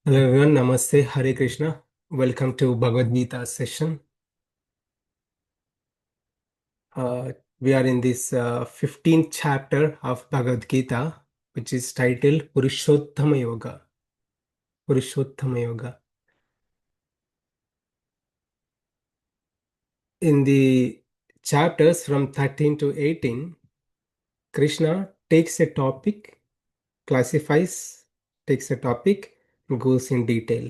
Hello everyone, Namaste, Hare Krishna. Welcome to Bhagavad Gita session. We are in this 15th chapter of Bhagavad Gita, which is titled Purushottama Yoga. Purushottama Yoga. In the chapters from 13 to 18, Krishna takes a topic, classifies, takes a topic, and goes in detail.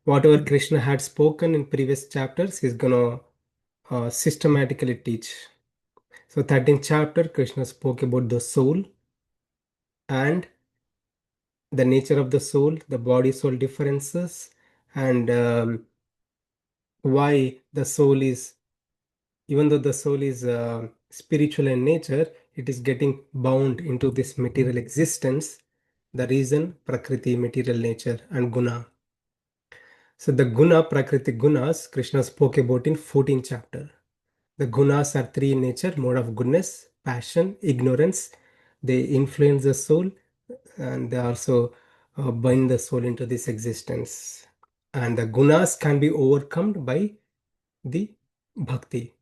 Whatever Krishna had spoken in previous chapters, he's gonna systematically teach. So 13th chapter, Krishna spoke about the soul and the nature of the soul, the body-soul differences, and why the soul is, even though the soul is spiritual in nature, it is getting bound into this material existence. The reason, Prakriti, material nature, and Guna. So the Guna, Prakriti Gunas, Krishna spoke about in 14th chapter. The gunas are three in nature: mode of goodness, passion, ignorance. They influence the soul and they also bind the soul into this existence. And the gunas can be overcome by the bhakti.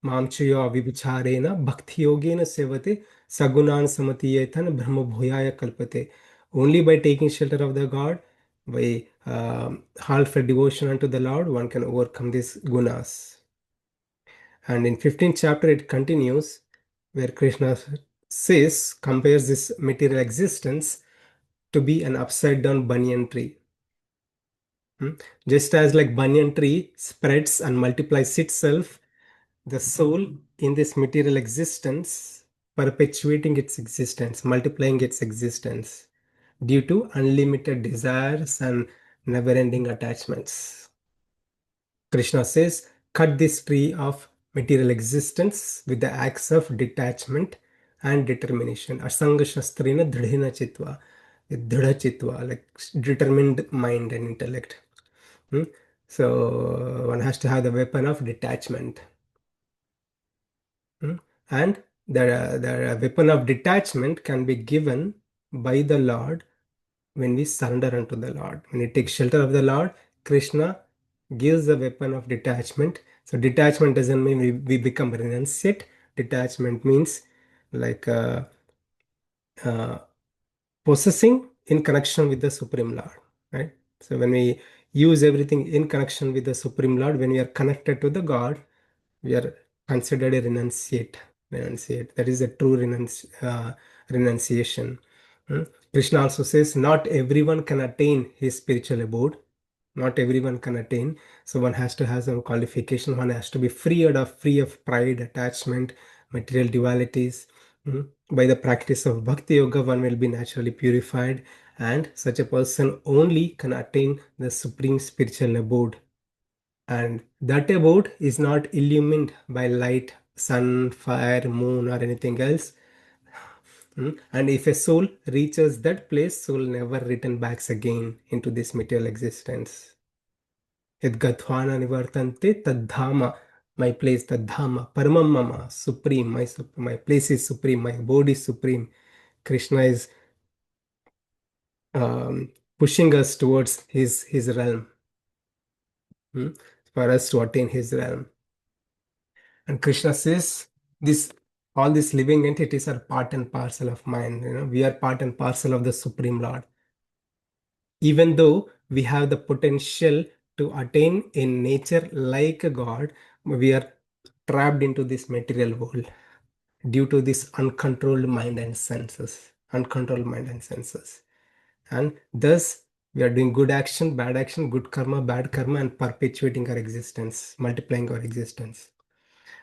Mamchayo vibhicharena bhakti yogena sevate sagunan samatiyetan brahma bhuyaya kalpate. Only by taking shelter of the God, by heartfelt devotion unto the Lord, one can overcome these gunas. And in 15th chapter, it continues where Krishna says, compares this material existence to be an upside down banyan tree. Hmm? Just as like banyan tree spreads and multiplies itself, the soul in this material existence perpetuating its existence, multiplying its existence due to unlimited desires and never-ending attachments. Krishna says, cut this tree of material existence with the acts of detachment and determination. Asanga shastrena dridhina chitva. With dridha chitva, like determined mind and intellect. Hmm? So one has to have the weapon of detachment. Hmm? And the weapon of detachment can be given by the Lord when we surrender unto the Lord. When we take shelter of the Lord, Krishna gives the weapon of detachment. So detachment doesn't mean we become renunciate. Detachment means like uh, possessing in connection with the Supreme Lord, right? So when we use everything in connection with the Supreme Lord, when we are connected to the God, we are considered a renunciate. Renunciate. That is a true renunciation. Hmm? Krishna also says, not everyone can attain his spiritual abode. Not everyone can attain. So one has to have some qualification. One has to be free of pride, attachment, material dualities. Hmm? By the practice of bhakti yoga, one will be naturally purified, and such a person only can attain the supreme spiritual abode. And that abode is not illumined by light, sun, fire, moon, or anything else. And if a soul reaches that place, soul never return back again into this material existence. Yad gathvana nivartante tadhama, my place, tadhama, paramam mama, supreme, my place is supreme, my abode is supreme. Krishna is pushing us towards his realm, hmm, for us to attain his realm. And Krishna says, this all these living entities are part and parcel of mine. We are part and parcel of the Supreme Lord. Even though we have the potential to attain in nature like a God, we are trapped into this material world due to this uncontrolled mind and senses. Uncontrolled mind and senses. And thus we are doing good action, good karma, bad karma, and perpetuating our existence, multiplying our existence.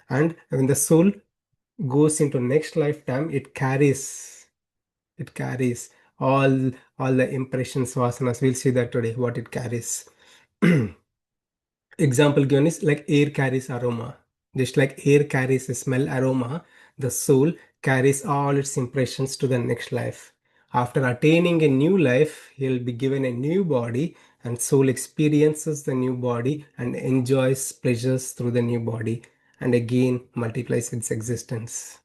And when the soul goes into next lifetime, it carries all the impressions, vasanas. We'll see that today, what it carries. Example given is like air carries aroma. Just like air carries a smell, aroma, the soul carries all its impressions to the next life. After attaining a new life, he'll be given a new body, and soul experiences the new body and enjoys pleasures through the new body, and again multiplies its existence.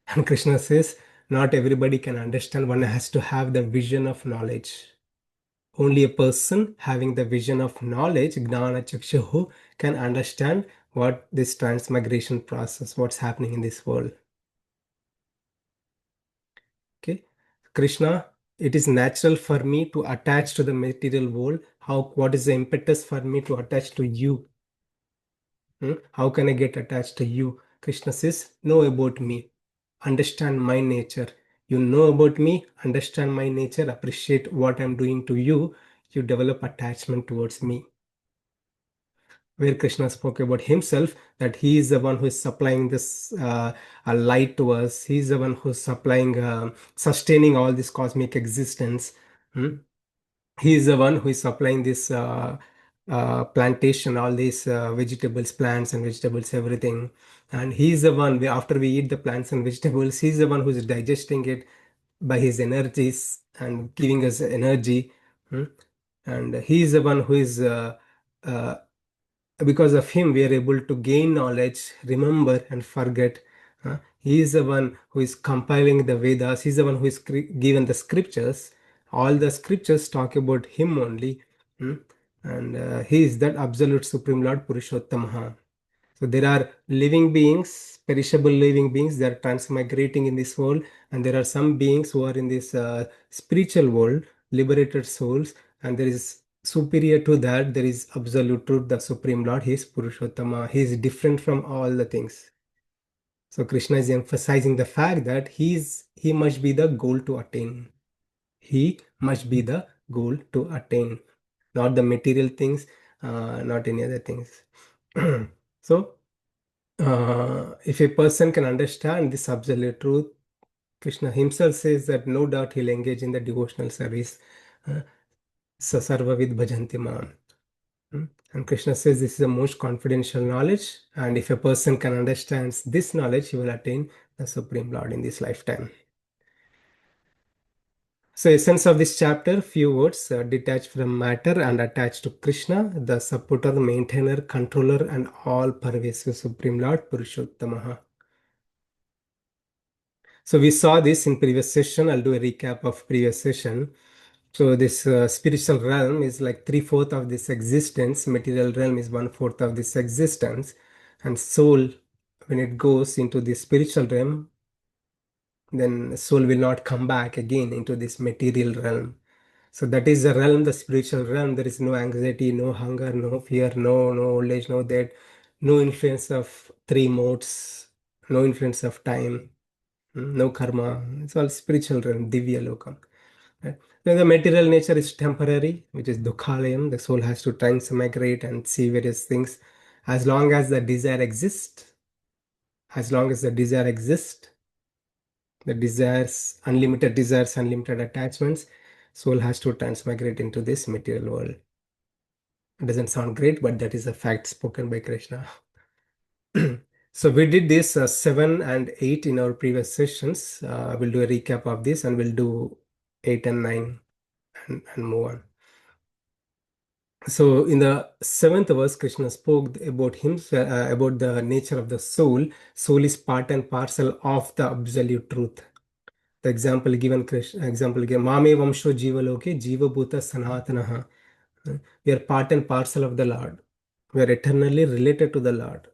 And Krishna says, not everybody can understand. One has to have the vision of knowledge. Only a person having the vision of knowledge, gnana chakshuhu, can understand what this transmigration process, what's happening in this world. Okay, Krishna, it is natural for me to attach to the material world. What is the impetus for me to attach to you? How can I get attached to you? Krishna says, know about me, understand my nature. You know about me, understand my nature, appreciate what I'm doing to you. You develop attachment towards me. Where Krishna spoke about himself, that he is the one who is supplying this light to us. He is the one who is supplying, sustaining all this cosmic existence. Hmm? He is the one who is supplying this plantation, all these vegetables, plants and vegetables, everything. And he is the one, after we eat the plants and vegetables, he is the one who is digesting it by his energies and giving us energy. Hmm? And he is the one who is uh, because of him we are able to gain knowledge, remember and forget. He is the one who is compiling the Vedas. He's the one who is given the scriptures. All the scriptures talk about him only. Hmm? And he is that absolute supreme lord Purushottamaha. So there are living beings, perishable living beings, they are transmigrating in this world, and there are some beings who are in this spiritual world, liberated souls, and there is superior to that, there is absolute truth, the Supreme Lord, He is Purushottama, He is different from all the things. So Krishna is emphasizing the fact that he must be the goal to attain. He must be the goal to attain, not the material things, not any other things. So if a person can understand this absolute truth, Krishna himself says that no doubt he'll engage in the devotional service. Uh, Sasarvavid bhajanti mam. And Krishna says this is the most confidential knowledge, and if a person can understand this knowledge, he will attain the Supreme Lord in this lifetime. So, essence of this chapter, few words: detached from matter and attached to Krishna, the supporter, maintainer, controller, and all pervasive Supreme Lord Purushottamaha. So we saw this in previous session. I'll do a recap of previous session. So this spiritual realm is like 3/4 of this existence. Material realm is 1/4 of this existence. And soul, when it goes into the spiritual realm, then soul will not come back again into this material realm. So that is the realm, the spiritual realm. There is no anxiety, no hunger, no fear, no old age, no death, no influence of three modes, no influence of time, no karma. It's all spiritual realm, divya lokam. Right? Then the material nature is temporary, which is dukhalayam. The soul has to transmigrate and see various things. As long as the desire exists, as long as the desire exists, the desires, unlimited attachments, soul has to transmigrate into this material world. It doesn't sound great, but that is a fact spoken by Krishna. So we did this 7 and 8 in our previous sessions. We'll do a recap of this and we'll do 8 and 9 and move on. So in the 7th verse, Krishna spoke about about the nature of the soul. Soul is part and parcel of the absolute truth. The example given, Mame Vamsho Jiva Loke Jiva Bhuta Sanatanaha. We are part and parcel of the Lord. We are eternally related to the Lord.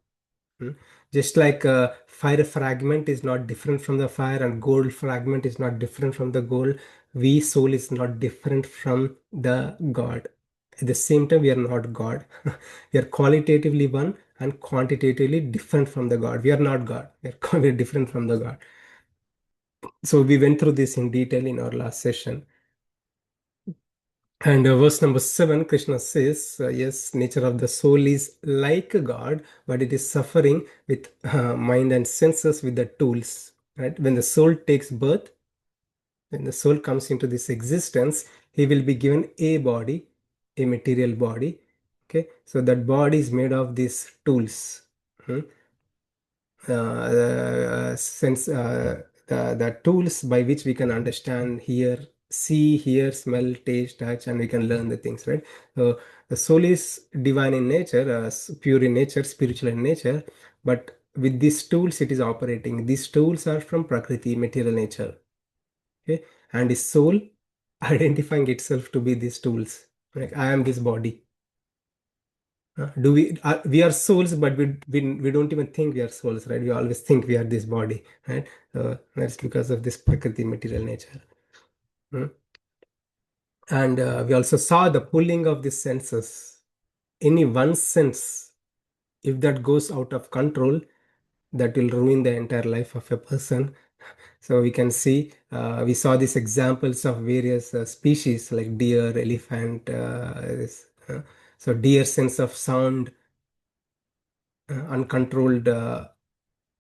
Hmm. Just like a fire fragment is not different from the fire and gold fragment is not different from the gold, we soul is not different from the God. At the same time, we are not God. We are qualitatively one and quantitatively different from the God. We are not God. We are quite different from the God. So we went through this in detail in our last session. And verse number 7, Krishna says, yes, nature of the soul is like a God, but it is suffering with mind and senses with the tools. Right? When the soul takes birth, when the soul comes into this existence, he will be given a body, a material body. Okay, so that body is made of these tools. Hmm? Sense the tools by which we can understand, hear, see, hear, smell, taste, touch, and we can learn the things, right? So the soul is divine in nature, pure in nature, spiritual in nature, but with these tools it is operating. These tools are from Prakriti, material nature. Okay, and his soul identifying itself to be these tools. Like I am this body. Do we are souls, but we don't even think we are souls, right? We always think we are this body, right? That's because of this prakriti material nature. Hmm? And we also saw the pulling of the senses. Any one sense, if that goes out of control, that will ruin the entire life of a person. So we can see, we saw these examples of various species like deer, elephant. So deer sense of sound, uncontrolled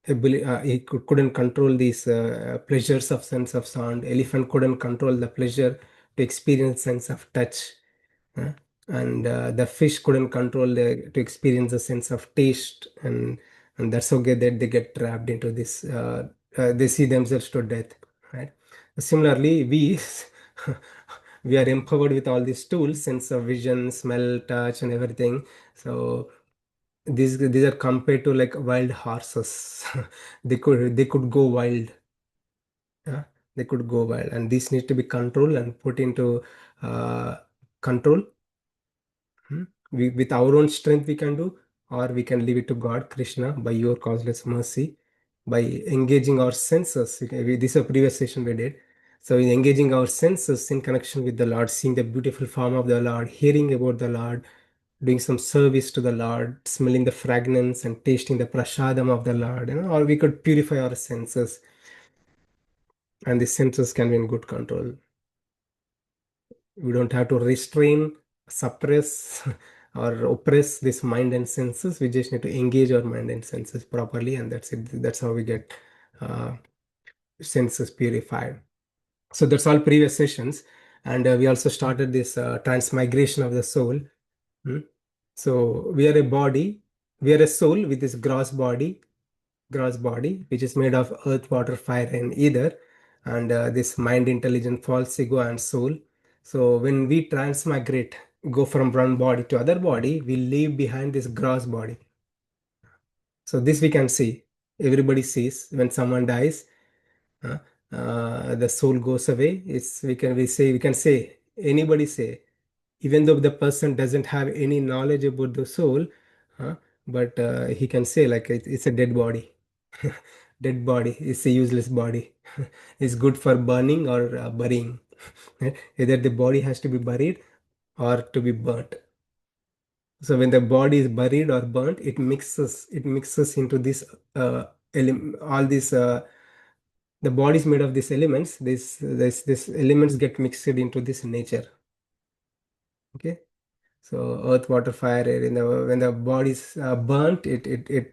he couldn't control these pleasures of sense of sound. Elephant couldn't control the pleasure to experience sense of touch. uh, and the fish couldn't control to experience the sense of taste, and that's okay that they get trapped into this. They see themselves to death, right? Similarly, we we are empowered with all these tools, sense of vision, smell, touch, and everything. So these are compared to like wild horses. They could go wild. Yeah, they could go wild, and this needs to be controlled and put into uh, control. Hmm. With our own strength we can do, or we can leave it to God, Krishna, by your causeless mercy, by engaging our senses. This is a previous session we did. So in engaging our senses in connection with the Lord, seeing the beautiful form of the Lord, hearing about the Lord, doing some service to the Lord, smelling the fragrance and tasting the prasadam of the Lord, or we could purify our senses, and the senses can be in good control. We don't have to restrain, suppress, or oppress this mind and senses. We just need to engage our mind and senses properly, and that's it. That's how we get uh, senses purified. So that's all previous sessions, and we also started this transmigration of the soul. Hmm. So we are a body, we are a soul with this gross body, which is made of earth, water, fire, and ether, and this mind, intelligence, false ego, and soul. So when we transmigrate, go from one body to other body, we leave behind this gross body. So this we can see. Everybody sees when someone dies, uh, the soul goes away. It's we can say anybody say, even though the person doesn't have any knowledge about the soul, uh, but he can say like it's a dead body. Dead body is a useless body. It's good for burning or burying. Either the body has to be buried or to be burnt. So when the body is buried or burnt, it mixes into this all these the body is made of these elements. This elements get mixed into this nature. Okay. So earth, water, fire, air. When the body is burnt, it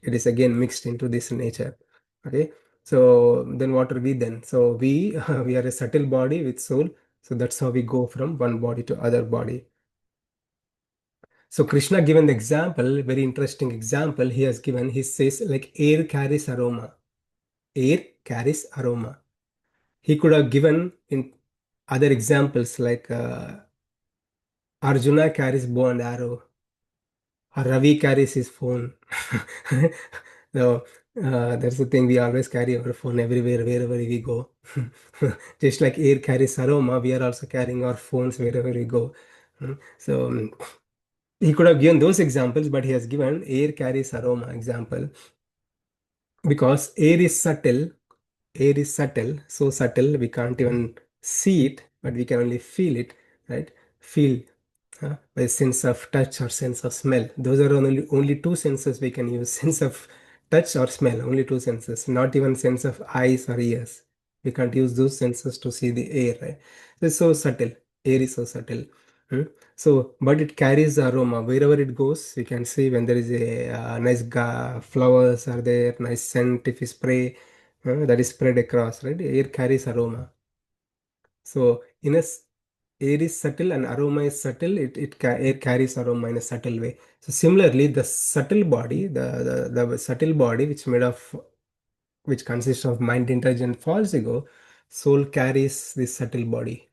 is again mixed into this nature. Okay. So then what are we then? So we we are a subtle body with soul. So that's how we go from one body to other body. So Krishna given the example, very interesting example he has given. He says like air carries aroma. Air carries aroma. He could have given in other examples like Arjuna carries bow and arrow, or Ravi carries his phone. So that's the thing. We always carry our phone everywhere, wherever we go. Just like air carries aroma, we are also carrying our phones wherever we go. So he could have given those examples, but he has given air carries aroma example because air is subtle, so subtle we can't even see it, but we can only feel it, right? Feel by sense of touch or sense of smell. Those are only two senses we can use. Sense of touch or smell, only two senses, not even sense of eyes or ears. We can't use those senses to see the air, right? It's so subtle. Air is so subtle. Hmm? So, but it carries the aroma wherever it goes. You can see when there is a nice flowers are there, nice scent. If you spray, that is spread across, right? Air carries aroma. So, air is subtle and aroma is subtle. Air carries aroma in a subtle way. So, similarly, the subtle body, the subtle body, which consists of mind, intelligence, false ego, soul carries this subtle body.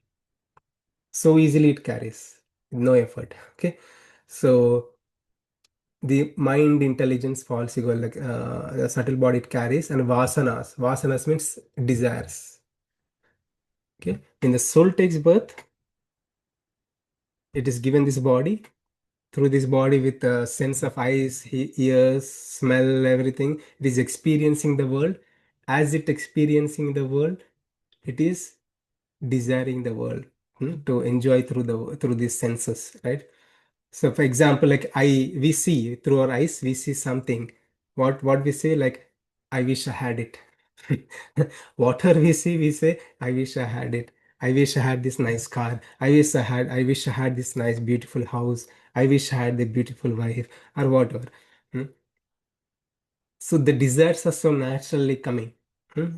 So easily it carries, no effort. Okay, so the mind, intelligence, false ego, like the subtle body it carries, and vasanas. Vasanas means desires. Okay, when the soul takes birth, it is given this body. Through this body, with a sense of eyes, ears, smell, everything, it is experiencing the world. As it experiencing the world, it is desiring the world, to enjoy through these senses, right? So for example, like we see through our eyes, we see something. What we say, like, I wish I had it. Whatever we see, we say, I wish I had it. I wish I had this nice car. I wish I had this nice beautiful house. I wish I had the beautiful wife, or whatever. Hmm? So the desires are so naturally coming,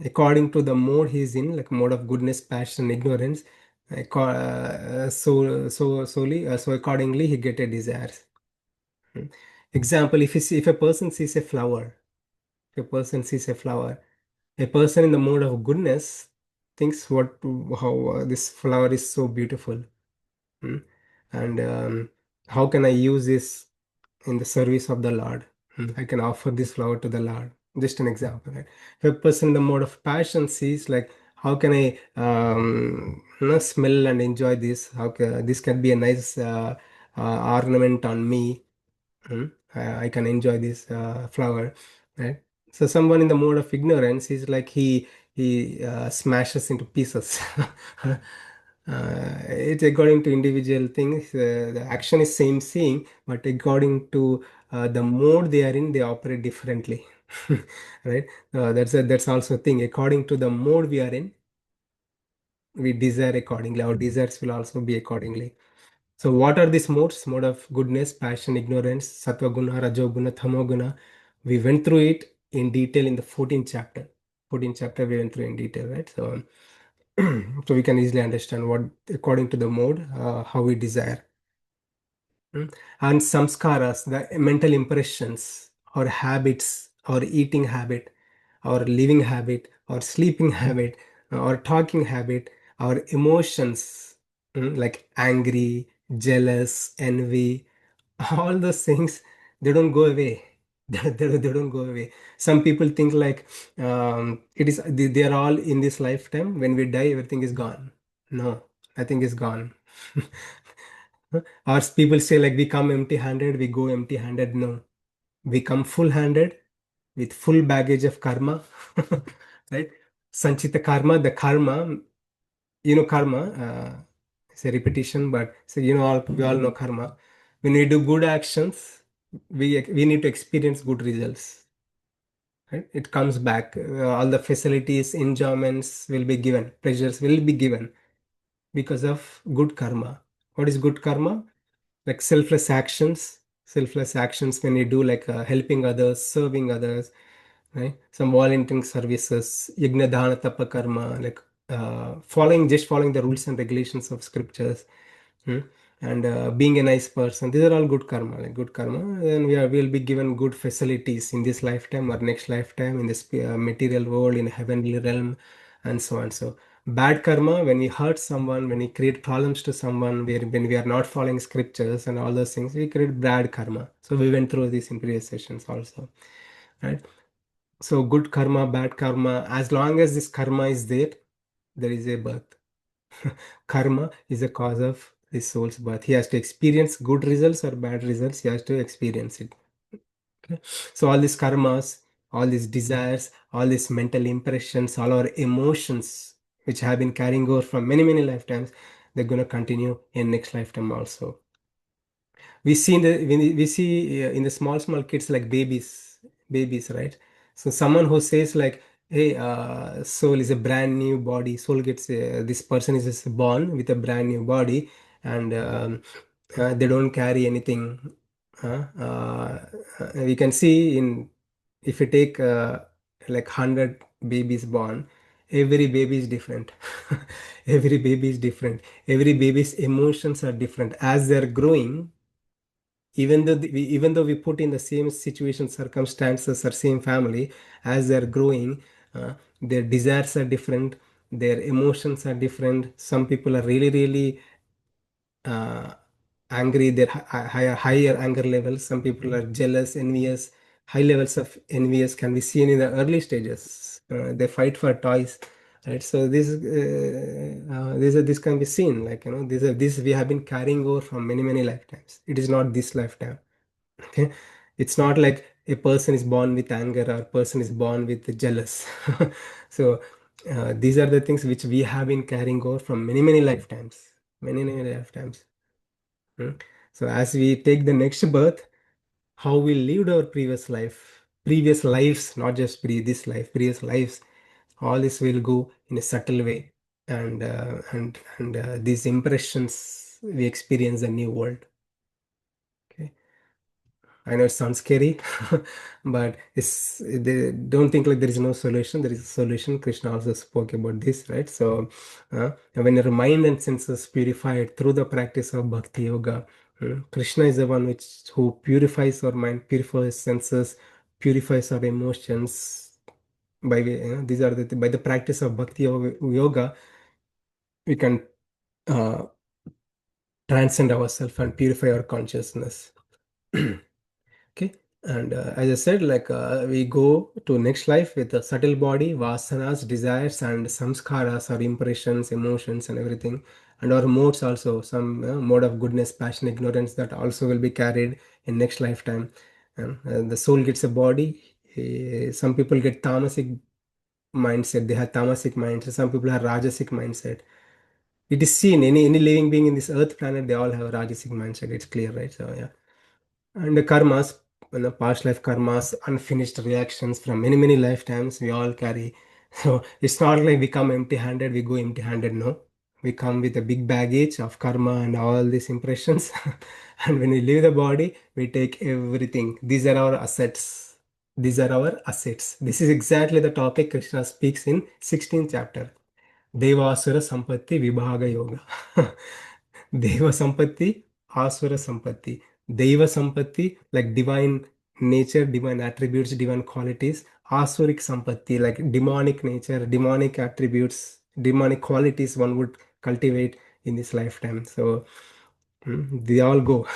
according to the mode he's in, like mode of goodness, passion, ignorance. So accordingly he get a desires. Hmm. Example, if a person sees a flower, if a person sees a flower, a person in the mode of goodness thinks what how this flower is so beautiful, hmm, and how can I use this in the service of the Lord? I can offer this flower to the Lord. Just an example, right? If a person in the mode of passion sees, like, how can I smell and enjoy this? This can be a nice ornament on me. I can enjoy this flower, right? So someone in the mode of ignorance is like he smashes into pieces. It's according to individual things. The action is same seeing, but according to the mode they are in, they operate differently, right? That's also a thing. According to the mode we are in, we desire accordingly. Our desires will also be accordingly. So what are these modes? Mode of goodness, passion, ignorance, sattva guna, rajo guna, tamo guna. We went through it in detail in the 14th chapter. 14th chapter we went through in detail, right? So, so we can easily understand what, according to the mode, how we desire. And samskaras, the mental impressions or habits, or eating habit, or living habit, or sleeping habit, or talking habit, or emotions, like angry, jealous, envy, all those things, they don't go away. They don't go away. Some people think like, they are all in this lifetime. When we die, everything is gone. No, nothing is gone. Or people say like, we come empty handed, we go empty handed. No, we come full handed with full baggage of karma. Right? Sanchita karma, the karma, karma, it's a repetition, but so we all know karma. When we do good actions, we need to experience good results. Right? It comes back. All the facilities, enjoyments will be given, pleasures will be given because of good karma. What is good karma? Like selfless actions when you do, like helping others, serving others, right? Some volunteering services, yajna dana tapa karma, like following the rules and regulations of scriptures, hmm? And being a nice person. These are all good karma, like good karma. And we'll be given good facilities in this lifetime or next lifetime, in this material world, in heavenly realm, and so on. So bad karma, when we hurt someone, when we create problems to someone, when we are not following scriptures and all those things, we create bad karma. So we went through this in previous sessions also, right? So good karma, bad karma, as long as this karma is there, there is a birth. Karma is a cause of the soul's birth. He has to experience good results or bad results. He has to experience it. Okay? So all these karmas, all these desires, all these mental impressions, all our emotions, which have been carrying over from many lifetimes, they're going to continue in next lifetime also. We see we see in the small kids, like babies, right? So someone who says like, hey, soul is a brand new body. Soul gets this person is just born with a brand new body, and they don't carry anything. We can see in, if you take like 100 babies born, every baby is different. Every baby is different. Every baby's emotions are different as they're growing. Even though we put in the same situation, circumstances, or same family, as they're growing, their desires are different, their emotions are different. Some people are really uh, angry, their higher anger levels. Some people are jealous, envious. High levels of envious can be seen in the early stages. They fight for toys right? So this can be seen, like, this we have been carrying over from many many lifetimes. It is not this lifetime. Okay, it's not like a person is born with anger or a person is born with jealous. So these are the things which we have been carrying over from many many lifetimes, many many lifetimes. Hmm. So as we take the next birth, how we lived our previous lives, not just this life, previous lives, all this will go in a subtle way, and these impressions we experience a new world. Okay, I know it sounds scary, but they don't think like there is no solution. There is a solution. Krishna also spoke about this, right? So, when your mind and senses purified through the practice of bhakti yoga, Krishna is the one who purifies our mind, purifies senses, purifies our emotions. These are by the practice of bhakti yoga, we can uh, transcend ourselves and purify our consciousness. Okay, and as I said, like, we go to next life with a subtle body, vasanas, desires, and samskaras, or impressions, emotions, and everything, and our modes also, some mode of goodness, passion, ignorance, that also will be carried in next lifetime. And the soul gets a body. Some people get tamasic mindset; they have tamasic mindset. Some people have rajasic mindset. It is seen any living being in this earth planet, they all have a rajasic mindset. It's clear, right? So yeah. And the karmas, past life karmas, unfinished reactions from many, many lifetimes we all carry. So it's not like we come empty handed, we go empty handed. No. We come with a big baggage of karma and all these impressions. And when we leave the body, we take everything. These are our assets. These are our assets. This is exactly the topic Krishna speaks in 16th chapter. Devasura Sampatti Vibhaga Yoga. Deva Sampatti, Asura Sampatti. Deva Sampatti, like divine nature, divine attributes, divine qualities. Asuric Sampatti, like demonic nature, demonic attributes, demonic qualities one would cultivate in this lifetime. So they all go.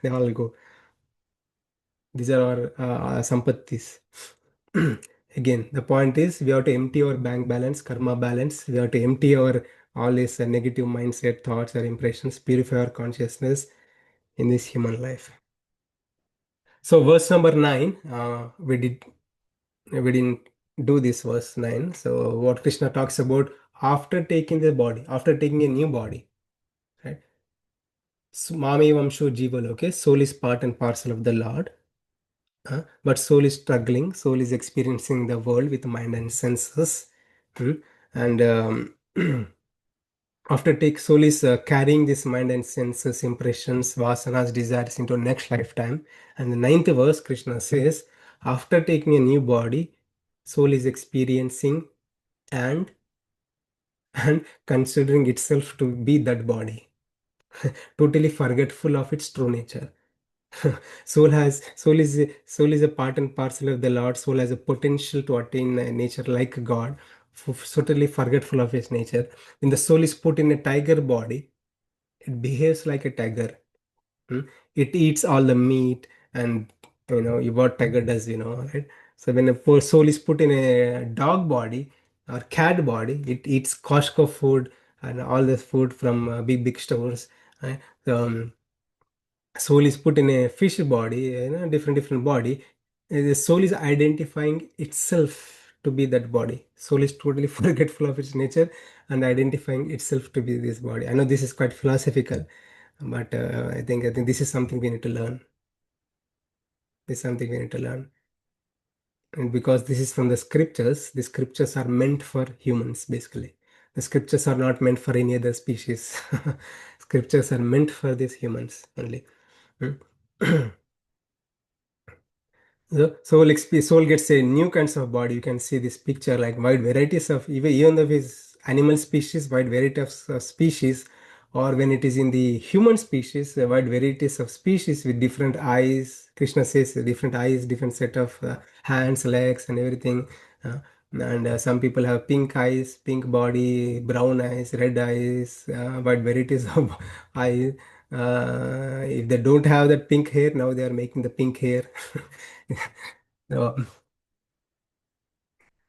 They all go. These are our sampattis. Again, the point is we have to empty our bank balance, karma balance. We have to empty our all these negative mindset, thoughts, or impressions, purify our consciousness in this human life. So, verse number 9, we didn't do this verse 9. So, what Krishna talks about after taking the body, after taking a new body, right? So, Mami Vamsho Jiva Loke, soul is part and parcel of the Lord. But soul is struggling, soul is experiencing the world with mind and senses. Hmm. And after take soul is carrying this mind and senses, impressions, vasanas, desires into next lifetime. And the ninth verse, Krishna says, after taking a new body, soul is experiencing and and considering itself to be that body, totally forgetful of its true nature. Soul is a part and parcel of the Lord. Soul has a potential to attain nature like God, totally forgetful of his nature. When the soul is put in a tiger body, it behaves like a tiger. Hmm? It eats all the meat, and what tiger does, right? So when a poor soul is put in a dog body or cat body, it eats Costco food and all this food from big stores. Right? So, soul is put in a fish body, different body. The soul is identifying itself to be that body. Soul is totally forgetful of its nature and identifying itself to be this body. I know this is quite philosophical, but I think this is something we need to learn. This is something we need to learn. And because this is from the scriptures are meant for humans, basically. The scriptures are not meant for any other species. Scriptures are meant for these humans only. Hmm. The soul gets a new kinds of body. You can see this picture, like wide varieties of, even though it's animal species, wide varieties of species, or when it is in the human species, wide varieties of species with different eyes. Krishna says different eyes, different set of hands, legs, and everything. Uh, and some people have pink eyes, pink body, brown eyes, red eyes, wide varieties of eyes. If they don't have that pink hair, now they are making the pink hair.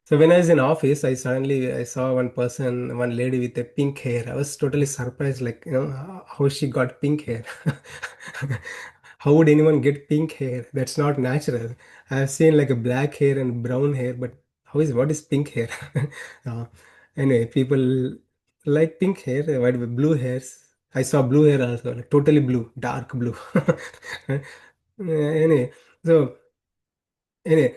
So, So when I was in office, I saw one person, one lady with a pink hair. I was totally surprised, like, how she got pink hair. How would anyone get pink hair? That's not natural. I've seen like a black hair and brown hair, but what is pink hair? Uh, anyway, people like pink hair, white with blue hairs. I saw blue hair also, like totally blue, dark blue. Anyway, so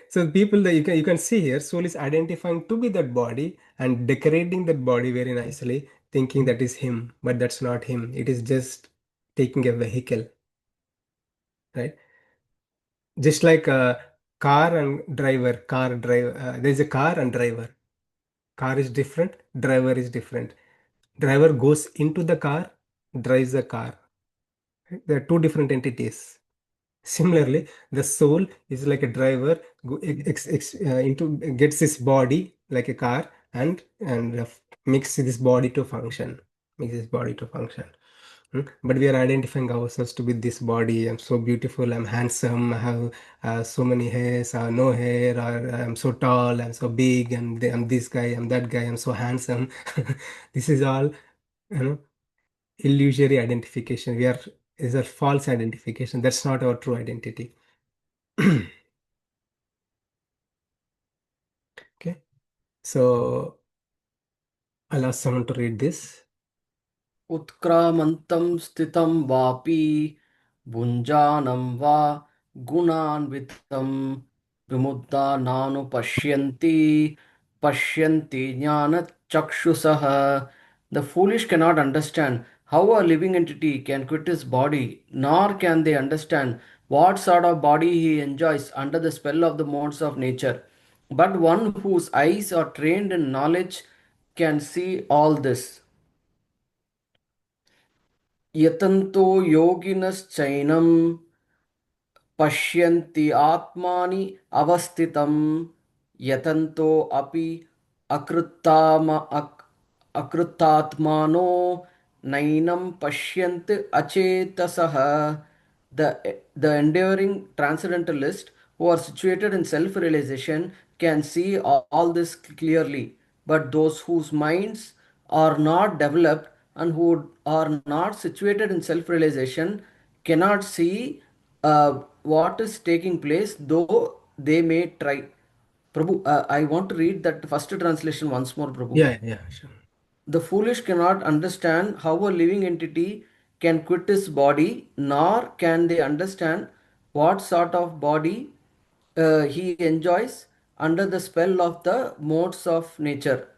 so people that you can see here, soul is identifying to be that body and decorating that body very nicely, thinking that is him, but that's not him. It is just taking a vehicle, right? Just like a car driver. There's a car and driver. Car is different, driver is different. Driver goes into the car, drives the car. They are two different entities. Similarly, the soul is like a driver gets his body like a car and makes this body to function. Makes this body to function. But we are identifying ourselves to be this body. I'm so beautiful. I'm handsome. I have so many hairs, no hair, or I'm so tall. I'm so big. I'm this guy. I'm that guy. I'm so handsome. This is all, you know, illusory identification. We are is a false identification. That's not our true identity. Okay, so I'll ask someone to read this. उत्क्रामन्तं स्थितं वापि भुञ्जानं वा गुणान्वितं विमुद्दानानुपश्यन्ति पश्यन्ति ज्ञानचक्षुषः. The foolish cannot understand how a living entity can quit his body, nor can they understand what sort of body he enjoys under the spell of the modes of nature. But one whose eyes are trained in knowledge can see all this. यतन्तो योगिनश्चैनं पश्यन्ति आत्मानि अवस्थितं यतन्तो अपि अकृतात्मानो नैनं पश्यन्ति अचेतसः. The enduring transcendentalists who are situated in self-realization can see all this clearly, but those whose minds are not developed and who are not situated in self-realization cannot see what is taking place, though they may try. Prabhu, I want to read that first translation once more, Prabhu. Yeah, yeah, sure. The foolish cannot understand how a living entity can quit his body, nor can they understand what sort of body he enjoys under the spell of the modes of nature.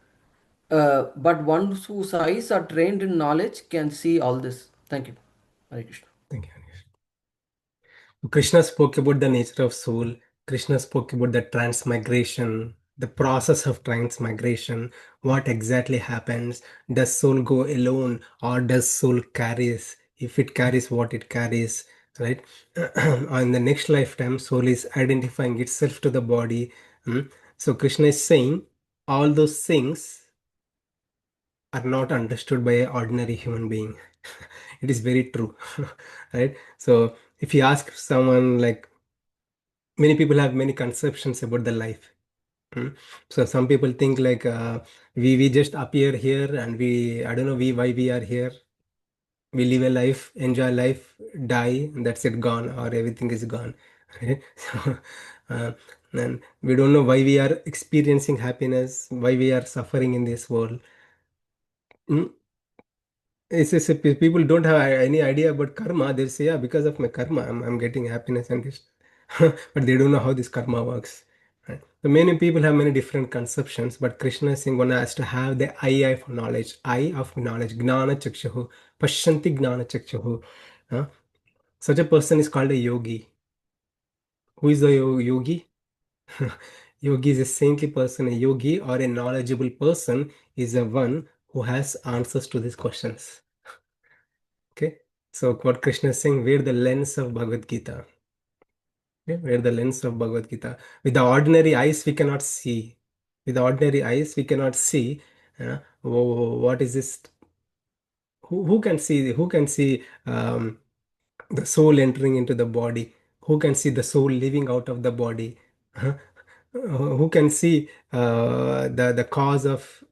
But one whose eyes are trained in knowledge can see all this. Thank you. Hare Krishna. Thank you, Anish. Krishna spoke about the nature of soul. Krishna spoke about the transmigration, the process of transmigration. What exactly happens? Does soul go alone or does soul carries? If it carries what it carries, right? In the next lifetime, soul is identifying itself to the body. So Krishna is saying all those things are not understood by an ordinary human being. It is very true, right? So if you ask someone, like, many people have many conceptions about the life. Mm. So some people think like we just appear here and we I don't know we why we are here. We live a life, enjoy life, die, and that's it, gone, or everything is gone. Right? So, uh, and we don't know why we are experiencing happiness, why we are suffering in this world. Mm. It's people don't have any idea about karma. They'll say, yeah, because of my karma, I'm getting happiness and this. But they don't know how this karma works. Right? So many people have many different conceptions, but Krishna is saying one has to have the eye of knowledge, gnana chakshahu, pashyanti gnana chakshahu. Such a person is called a yogi. Who is the yogi? Yogi is a saintly person. A yogi or a knowledgeable person is a one who has answers to these questions. Okay, so what Krishna is saying, wear the lens of Bhagavad Gita. Okay, wear the lens of Bhagavad Gita. With the ordinary eyes, we cannot see. With the ordinary eyes, we cannot see. What is this? Who can see? Who can see the soul entering into the body? Who can see the soul living out of the body? Huh? Who can see the cause of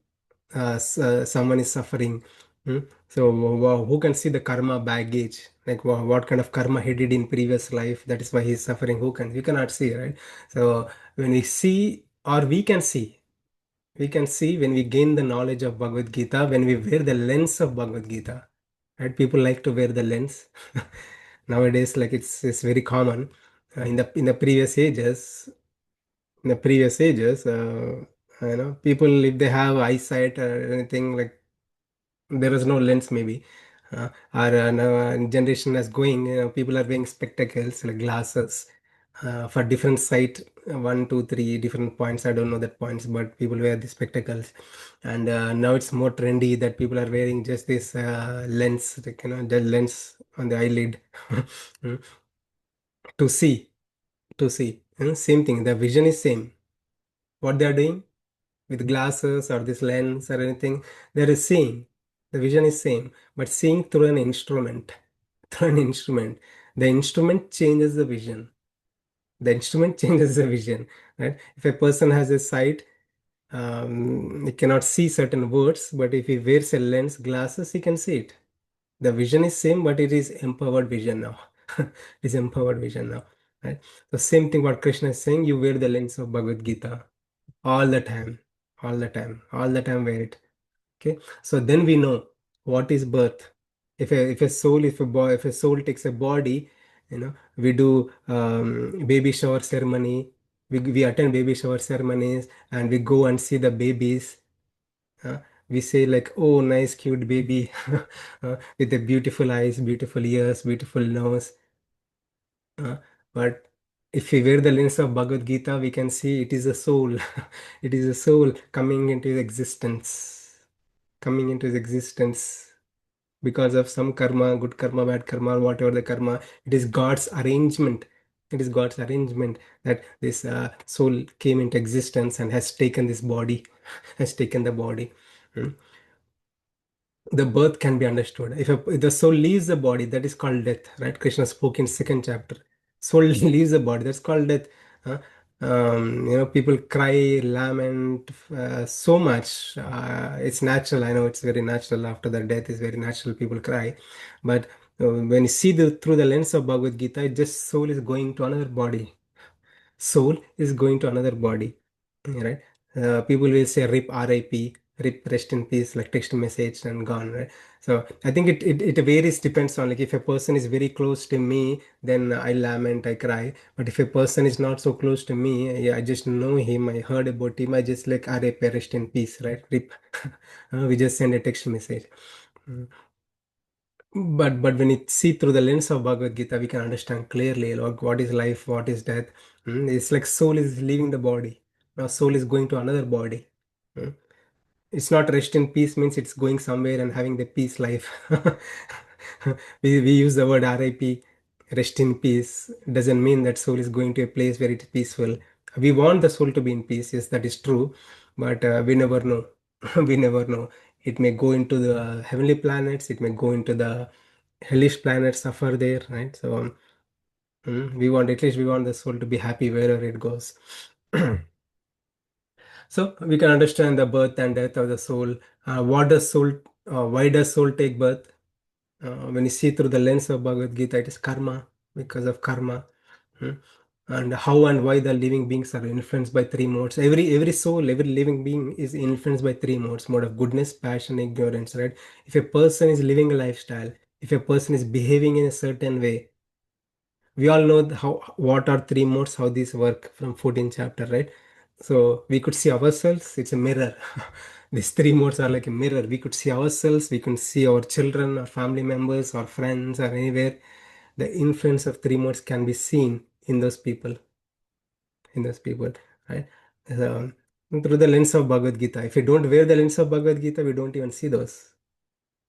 someone is suffering? Hmm? So who can see the karma baggage, like what kind of karma he did in previous life, that is why he is suffering? Who can? We cannot see, right? So when we see, or we can see when we gain the knowledge of Bhagavad Gita, when we wear the lens of Bhagavad Gita, right? People like to wear the lens nowadays, like it's very common. In the previous ages, people, if they have eyesight or anything, like there is no lens maybe. Our now generation is going, people are wearing spectacles like glasses for different sight, one two three different points, I don't know that points, but people wear the spectacles. And now it's more trendy that people are wearing just this lens, like, the lens on the eyelid. Mm, to see, same thing, the vision is same. What they are doing with glasses or this lens or anything, there is seeing. The vision is same, but seeing through an instrument. Through an instrument. The instrument changes the vision. The instrument changes the vision. Right? If a person has a sight, he cannot see certain words, but if he wears a lens, glasses, he can see it. The vision is same, but it is empowered vision now. It is empowered vision now. Right? The same thing what Krishna is saying, you wear the lens of Bhagavad Gita all the time, all the time wear it. Okay, so then we know what is birth. If a soul takes a body, we do baby shower ceremony. We attend baby shower ceremonies, and we go and see the babies. uh, we say like, oh, nice cute baby, with the beautiful eyes, beautiful ears, beautiful nose. uh, but if we wear the lens of Bhagavad Gita, we can see it is a soul. It is a soul coming into existence, coming into existence because of some karma, good karma, bad karma, whatever the karma. It is God's arrangement. It is God's arrangement that this soul came into existence and has taken this body, has taken the body. Hmm. The birth can be understood. If the soul leaves the body, that is called death, right? Krishna spoke in second chapter. Soul leaves the body, that's called death. Huh? People cry, lament so much. It's natural. I know it's very natural. After the death is very natural. People cry, but when you see through the lens of Bhagavad Gita, it just soul is going to another body. Soul is going to another body, right? People will say rip, RIP, rip, rest in peace, like text message and gone, right? So I think it varies, depends on, like, if a person is very close to me, then I lament, I cry. But if a person is not so close to me, yeah, I just know him, I heard about him, I just like RIP, rest in peace, right? Rip. We just send a text message. Mm. But when you see through the lens of Bhagavad Gita, we can understand clearly, like, what is life, what is death. It's like soul is leaving the body. Now soul is going to another body. Mm. It's not rest in peace means it's going somewhere and having the peace life. We use the word RIP, rest in peace. Doesn't mean that soul is going to a place where it's peaceful. We want the soul to be in peace. Yes, that is true. But we never know. We never know. It may go into the heavenly planets. It may go into the hellish planets, suffer there, right? So we want, at least we want the soul to be happy wherever it goes. So we can understand the birth and death of the soul. Why does soul take birth? When you see through the lens of Bhagavad Gita, it is karma, because of karma. Hmm. And how and why the living beings are influenced by three modes. Every soul, every living being is influenced by three modes: mode of goodness, passion, ignorance. Right? If a person is living a lifestyle, if a person is behaving in a certain way, we all know how, what are three modes, how these work from 14th chapter, right? So we could see ourselves, it's a mirror. These three modes are like a mirror. We could see ourselves, we can see our children, our family members, our friends, or anywhere. The influence of three modes can be seen in those people, right? So, through the lens of Bhagavad Gita. If we don't wear the lens of Bhagavad Gita, we don't even see those.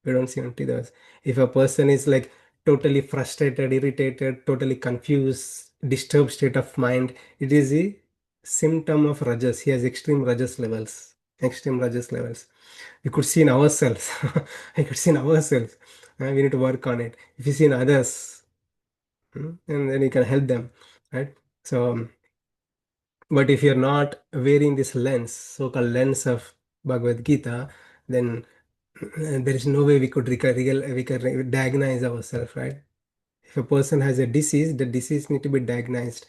We don't see empty those. If a person is like totally frustrated, irritated, totally confused, disturbed state of mind, it is a symptom of rajas. He has extreme rajas levels. Extreme rajas levels. We could see in ourselves. I could see in ourselves. We need to work on it. If you see in others, and then you can help them, right? So But if you're not wearing this lens, so-called lens of Bhagavad Gita, then there is no way we could diagnose ourselves, right? If a person has a disease, the disease need to be diagnosed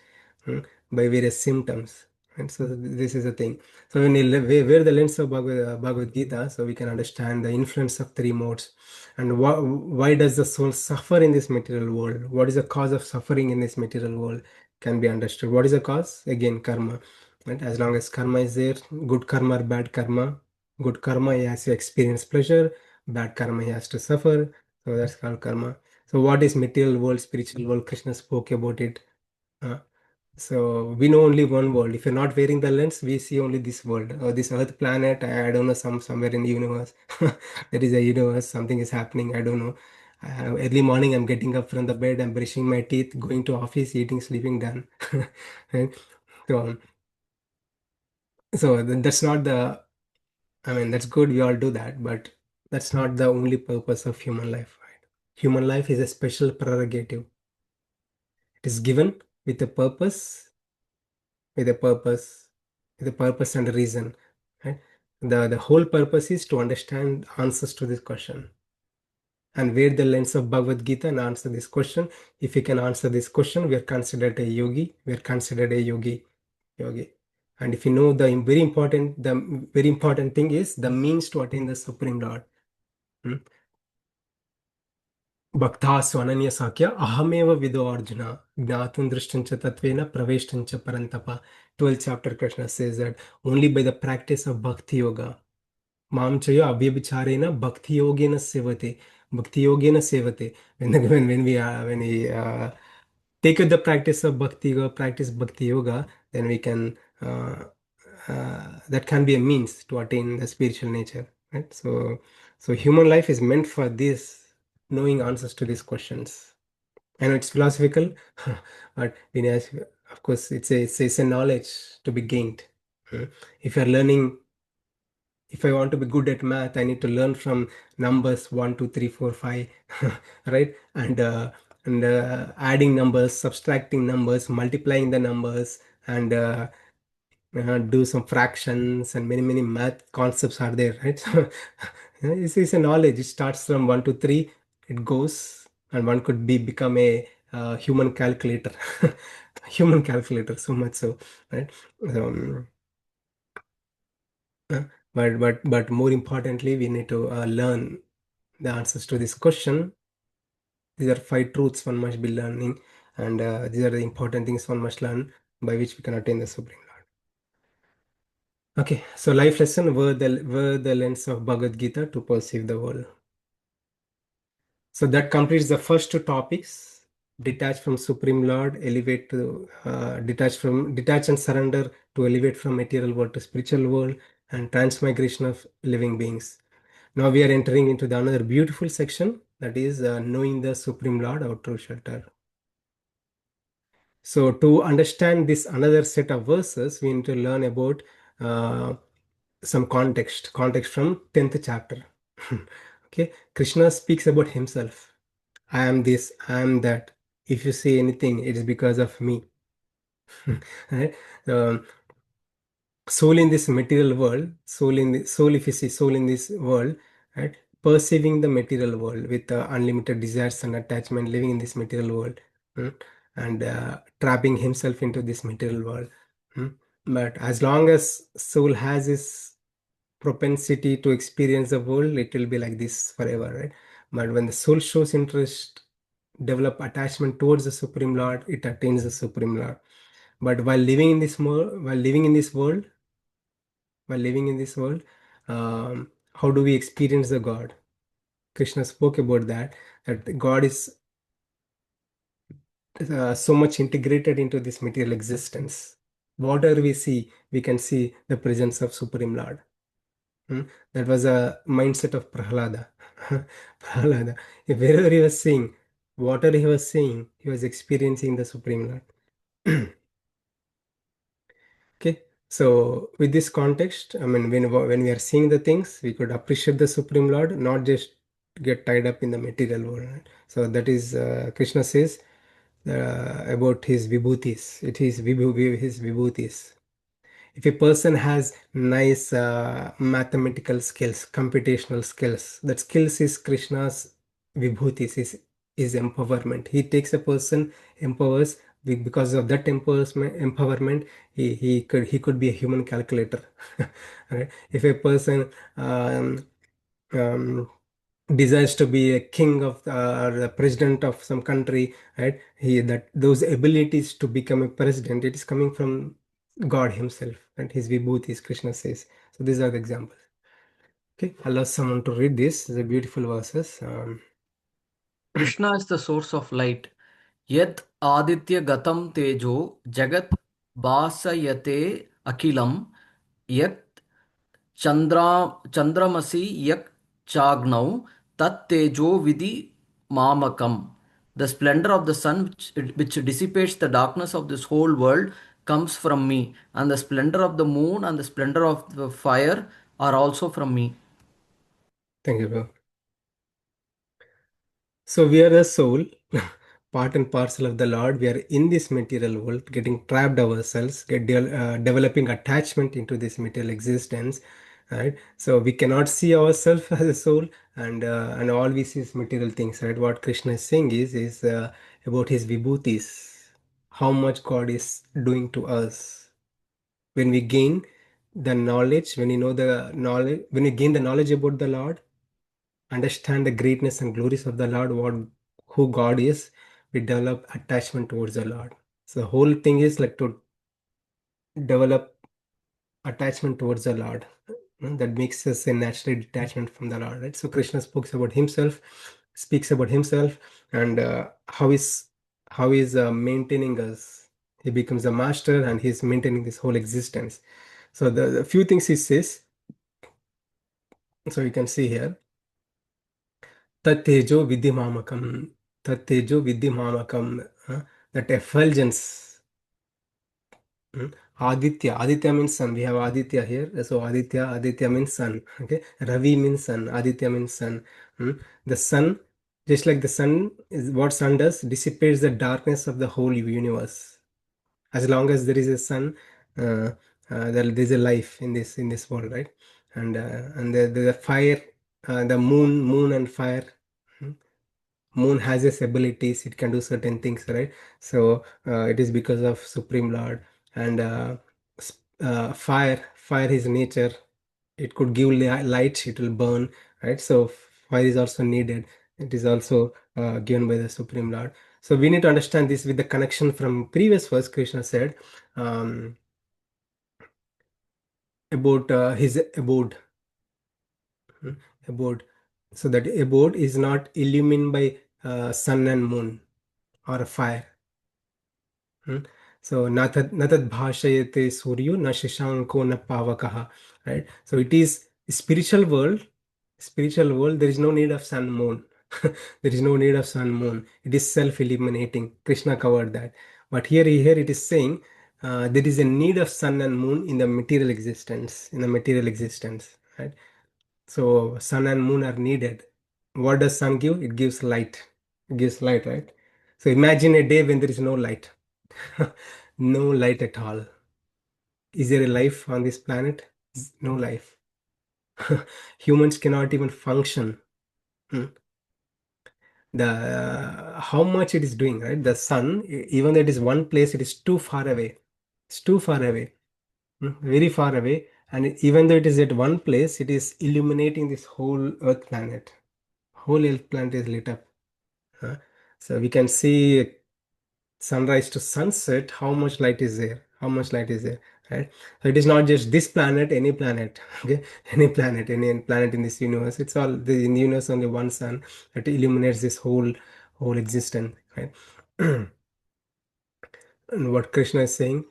mm, by various symptoms. And so this is the thing. So when we wear the lens of Bhagavad Gita, so we can understand the influence of three modes and why does the soul suffer in this material world? What is the cause of suffering in this material world can be understood. What is the cause? Again, karma. Right? As long as karma is there, good karma or bad karma, good karma he has to experience pleasure, bad karma he has to suffer. So that's called karma. So what is material world, spiritual world? Krishna spoke about it. Uh, so we know only one world. If you're not wearing the lens, we see only this world, or this Earth planet. I don't know, somewhere in the universe. There is a universe. Something is happening. I don't know. Early morning, I'm getting up from the bed. I'm brushing my teeth, going to office, eating, sleeping, done. Right? So, that's not the. I mean, that's good. We all do that, but that's not the only purpose of human life. Right? Human life is a special prerogative. It is given with a purpose, with a purpose, with a purpose and a reason. Right? The whole purpose is to understand answers to this question and wear the lens of Bhagavad Gita and answer this question. If we can answer this question, we are considered a yogi. We are considered a yogi. And if you know the very important thing is the means to attain the Supreme Lord. Hmm? Bhaktasu ananya sakya ahameva vido arjuna gnatun drishtancha tattvena praveshtancha parantapa. 12th chapter Krishna says that only by the practice of bhakti yoga mam chayo avyabhicharena bhakti yogena sevate. Bhakti yogena sevate. When we take up the practice of bhakti yoga, then we can that can be a means to attain the spiritual nature, right? So human life is meant for this, knowing answers to these questions. I know it's philosophical, but of course, it's a knowledge to be gained. Mm. If you're learning, if I want to be good at math, I need to learn from numbers 1, 2, 3, 4, 5, right? And adding numbers, subtracting numbers, multiplying the numbers, and do some fractions and many math concepts are there, right? So this is a knowledge. It starts from 1 to 3, it goes, and one could become a human calculator, human calculator. So much so, right? Um, uh, but more importantly, we need to learn the answers to this question. These are five truths one must be learning, and these are the important things one must learn by which we can attain the Supreme Lord. Okay, so life lesson were the lens of Bhagavad Gita to perceive the world. So that completes the first two topics. Detach from Supreme Lord, elevate to detach and surrender to elevate from material world to spiritual world, and transmigration of living beings. Now we are entering into the another beautiful section, that is knowing the Supreme Lord, our true shelter. So to understand this another set of verses, we need to learn about uh, some context from 10th chapter. Okay, Krishna speaks about himself. I am this, I am that. If you say anything, it is because of me. Right? Um, Soul in this material world, soul, if you see soul in this world, right? Perceiving the material world with unlimited desires and attachment, living in this material world, mm, and trapping himself into this material world. mm. But as long as soul has this propensity to experience the world, it will be like this forever, right? But when the soul shows interest, develop attachment towards the Supreme Lord, it attains the Supreme Lord. But while living in this world, how do we experience the God? Krishna spoke about that God is so much integrated into this material existence. Whatever we see, we can see the presence of Supreme Lord. Hmm? That was a mindset of Prahlada. Prahlada. If wherever he was seeing, whatever he was seeing, he was experiencing the Supreme Lord. Okay, so with this context, I mean, when we are seeing the things, we could appreciate the Supreme Lord, not just get tied up in the material world. Right? So that is Krishna says about his vibhutis. It is his vibhutis. If a person has nice mathematical skills, computational skills, that skills is Krishna's vibhutis, is empowerment. He takes a person, empowers, because of that empowerment, he could be a human calculator. Right? If a person um, desires to be a king of or the president of some country, right? That those abilities to become a president, it is coming from God himself, and his vibhutis, Krishna says. So these are the examples. Okay, allow someone to read this. These are beautiful verses. Krishna is the source of light. Yat aditya gatam tejo jagat basayate akilam yat Chandramasi yak chagnau tat tejo vidhi mamakam. The splendor of the sun which dissipates the darkness of this whole world comes from me, and the splendor of the moon and the splendor of the fire are also from me. Thank you, bro. So we are the soul, part and parcel of the Lord. We are in this material world, getting trapped ourselves, developing attachment into this material existence. Right. So we cannot see ourselves as a soul, and all we see is material things. Right. What Krishna is saying is about his vibhutis, how much God is doing to us when we gain the knowledge, when you know the knowledge, when we gain the knowledge about the Lord, understand the greatness and glories of the Lord, who God is, we develop attachment towards the Lord. So the whole thing is like to develop attachment towards the Lord. That makes us a natural detachment from the Lord, right? So Krishna speaks about himself, and how is maintaining us. He becomes a master, and he's maintaining this whole existence. So the few things he says. So you can see here. Tattejo Vidhimamakam. Tattejo Vidhimamakam. That effulgence. Aditya. Aditya means sun. We have Aditya here. So Aditya means sun. Okay. Ravi means sun. Aditya means sun. The sun, just like the sun, is what sun does, dissipates the darkness of the whole universe. As long as there is a sun, uh, there is a life in this world, right? And the fire, the moon and fire. hmm, Moon has its abilities, it can do certain things, right? So it is because of Supreme Lord. And fire is nature. It could give light, it will burn, right? So fire is also needed. It is also given by the Supreme Lord. So we need to understand this with the connection from previous verse. Krishna said um, about his abode. hmm, Abode. So that abode is not illumined by sun and moon or fire. Hmm. So natad bhashayate suryo na shashanko na pavakaha. Right. So it is spiritual world. Spiritual world. There is no need of sun moon. There is no need of sun moon. It is self-illuminating. Krishna covered that. But here it is saying there is a need of sun and moon in the material existence. In the material existence. Right. So sun and moon are needed. What does sun give? It gives light. It gives light, right? So imagine a day when there is no light. No light at all. Is there a life on this planet? No life. Humans cannot even function. Hmm. The how much it is doing, right? The sun, even though it is one place, it is too far away. It's too far away. Very far away. And even though it is at one place, it is illuminating this whole Earth planet. Whole Earth planet is lit up. Huh? So we can see sunrise to sunset, how much light is there? How much light is there? Right? So it is not just this planet, any planet. Okay, any planet in this universe. It's all in the universe, only one sun that illuminates this whole existence. Right? And what Krishna is saying,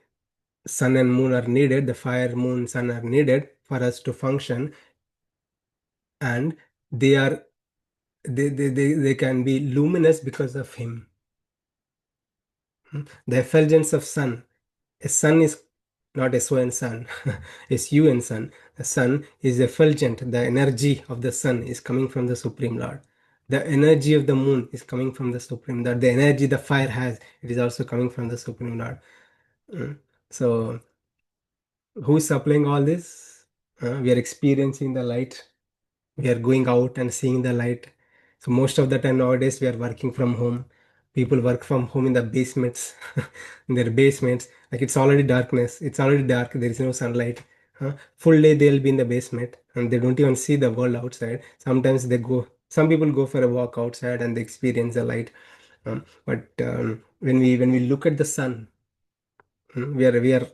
sun and moon are needed. The fire, moon, sun are needed for us to function, and they are they can be luminous because of him. The effulgence of sun. A sun is not SON sun, SUN sun. The sun is effulgent. The energy of the sun is coming from the Supreme Lord. The energy of the moon is coming from the Supreme Lord. The energy the fire has, it is also coming from the Supreme Lord. Mm. So Who is supplying all this? We are experiencing the light. We are going out and seeing the light. So most of the time nowadays we are working from home. People work from home in the basements, in their basements. Like it's already darkness. It's already dark. There is no sunlight. Full day they'll be in the basement and they don't even see the world outside. Sometimes they go. Some people go for a walk outside and they experience the light. But when we look at the sun, we are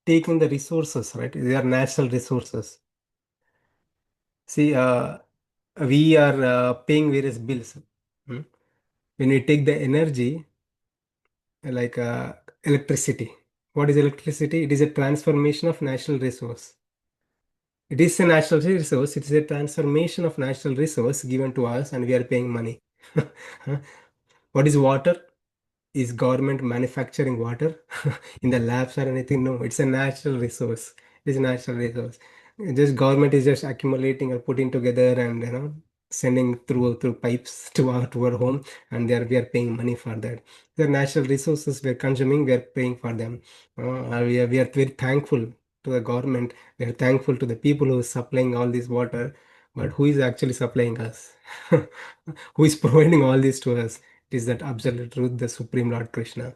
taking the resources, right? They are natural resources. See, we are paying various bills. Hmm. When we take the energy, like electricity, what is electricity? It is a transformation of natural resource. It is a natural resource. It is a transformation of natural resource given to us, and we are paying money. Huh? What is water? Is government manufacturing water in the labs or anything? No, it's a natural resource. It's a natural resource. Just government is just accumulating or putting together and sending through pipes to our home, and we are paying money for that. The natural resources we are consuming, we are paying for them. We are very thankful to the government. We are thankful to the people who are supplying all this water, but who is actually supplying us? Who is providing all this to us? It is that absolute truth, the Supreme Lord Krishna.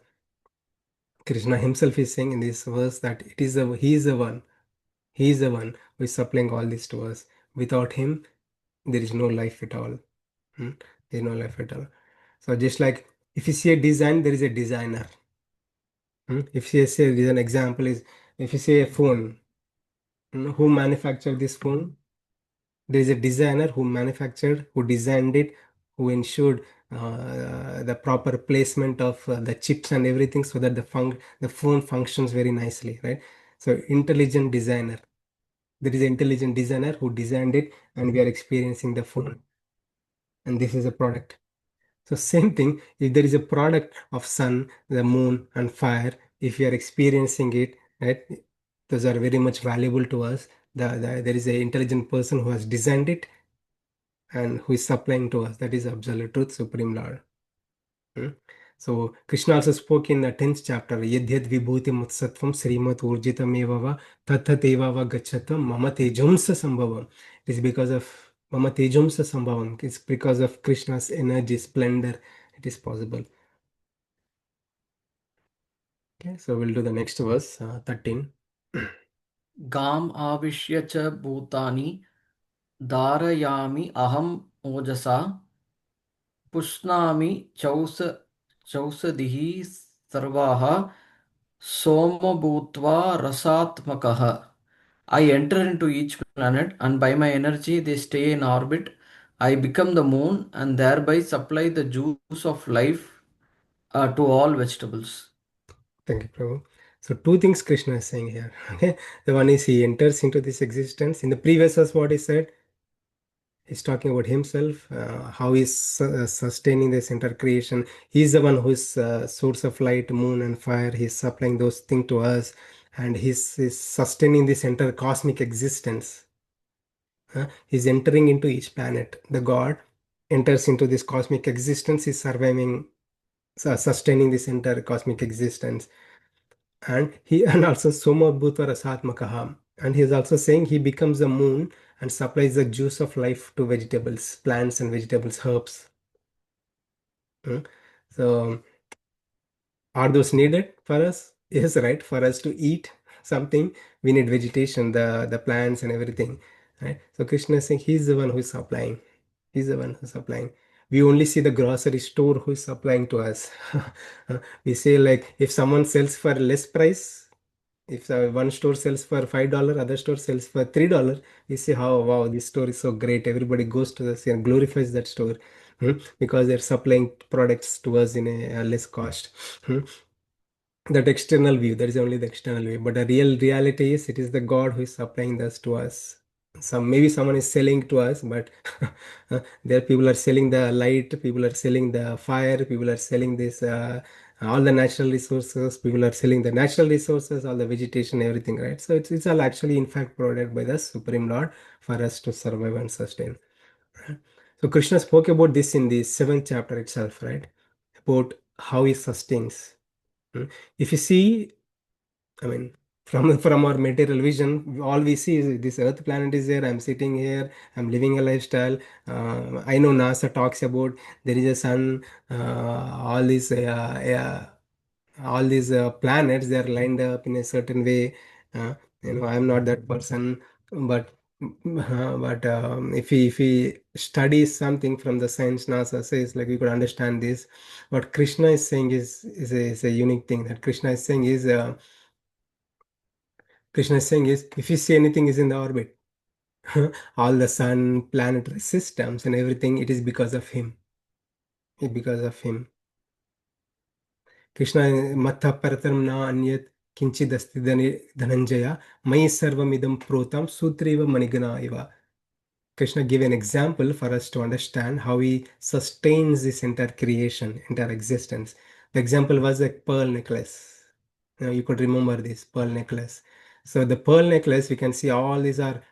Krishna himself is saying in this verse that he is the one, he is the one who is supplying all this to us. Without him, there is no life at all. Hmm? There is no life at all. So just like if you see a design, there is a designer. If you say there's an example is if you say a phone, who manufactured this phone? There is a designer who manufactured, who designed it, who ensured the proper placement of the chips and everything so that the phone functions very nicely, right? So intelligent designer. There is an intelligent designer who designed it, and we are experiencing the phone. And this is a product. So same thing, if there is a product of sun, the moon, and fire, if we are experiencing it, right, those are very much valuable to us. There is an intelligent person who has designed it and who is supplying to us. That is absolute truth, Supreme Lord. Hmm? So Krishna also spoke in the 10th chapter, Yadhyad Vibhuti Mutsattvam Srimat Urjitam Evava Tathatevava Gachatam Mama Tejumsa Sambhavam. It is because of Mama Tejumsa Sambhavam. It's because of Krishna's energy, splendor. It is possible. Okay, so we'll do the next verse, 13. गाम् आविश्य च भूतानि धारयामि अहम् ओजसा पुष्णामि चौषधिः सर्वाः सोमो भूत्वा रसात्मकः. I enter into each planet, and by my energy they stay in orbit. I become the moon and thereby supply the juice of life to all vegetables. Thank you, Prabhu. So two things Krishna is saying here. Okay, the one is he enters into this existence. In the previous verse, what he said, he's talking about himself, how he's sustaining this entire creation. He's the one who's source of light, moon, and fire. He's supplying those things to us, and he's sustaining this entire cosmic existence. He's entering into each planet. The God enters into this cosmic existence. He's surviving, sustaining this entire cosmic existence, and he and also Soma Bhutva Rasatmakaha. And he is also saying he becomes the moon and supplies the juice of life to vegetables, plants and vegetables, herbs. Hmm. So are those needed for us? Yes, right. For us to eat something, we need vegetation, the plants and everything. Right. So Krishna is saying he's the one who is supplying. He's the one who's supplying. We only see the grocery store who is supplying to us. We say like if someone sells for less price, if one store sells for $5, other store sells for $3, we say, "How wow, this store is so great." Everybody goes to the and glorifies that store, because they're supplying products to us in a less cost. Hmm. That external view, that is only the external view, but the real reality is it is the God who is supplying this to us. Maybe someone is selling to us, but there people are selling the light, people are selling the fire, people are selling this all the natural resources, people are selling the natural resources, all the vegetation, everything, right? So it's all actually in fact provided by the Supreme Lord for us to survive and sustain. Right? So Krishna spoke about this in the 7th chapter itself, right? About how he sustains. Hmm. If you see, I mean, From our material vision, all we see is this earth planet is there. I'm sitting here, I'm living a lifestyle. I know NASA talks about there is a sun, all these planets, they are lined up in a certain way. uh, I'm not that person, but if we study something from the science NASA says, like, we could understand this. What Krishna is saying is a unique thing. That Krishna is saying is, if you see anything is in the orbit, all the sun, planetary systems, and everything, it is because of him. It because of him. Krishna, matta paratam na anyat kinchidasti dhananjaya mai sarvamidam protam sutriva manigana iva. Krishna gave an example for us to understand how he sustains this entire creation, entire existence. The example was a pearl necklace. You could remember this pearl necklace. So the pearl necklace, we can see all these are